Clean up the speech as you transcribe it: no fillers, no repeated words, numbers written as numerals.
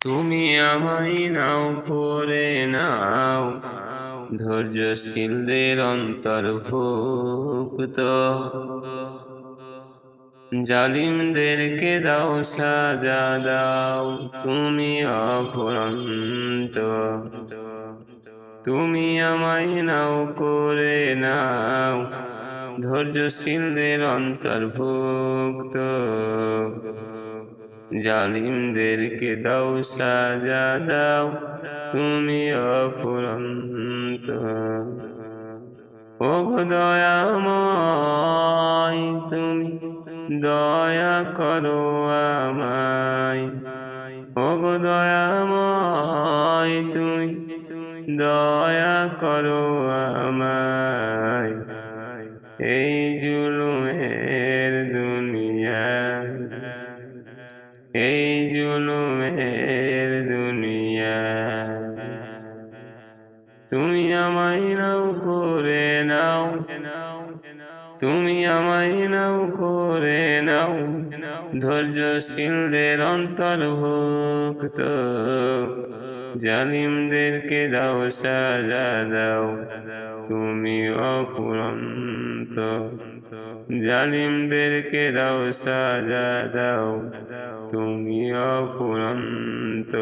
তুমি আমায় নাও করে নাও ধৈর্যশীলদের অন্তর্ভুক্ত, জালিমদেরকে দাও সাজা দাও তুমি অফুরন্ত। তুমি আমায় নাও করে নাও ধৈর্যশীলদের অন্তর্ভুক্ত, জালিমদেরকে দাও সাজা দাও তুমি অফুরন্ত। ওগো দয়াময় তুমি দয়া করো আমায়, ওগো দয়াময় তুমি দয়া করো আমায়। এই জুলুমের দুনিয়ায়, এই জুলুমের দুনিয়ায় তুমি আমায় নাও করে নাও, তুমি আমায় নাও করে নাও ধৈর্যশীলদের অন্তর্ভুক্ত, জালিমদেরকে দাও সাজা দাও তুমি অফুরন্ত, জালিমদেরকে দাও সাজা দাও তুমি অফুরন্ত।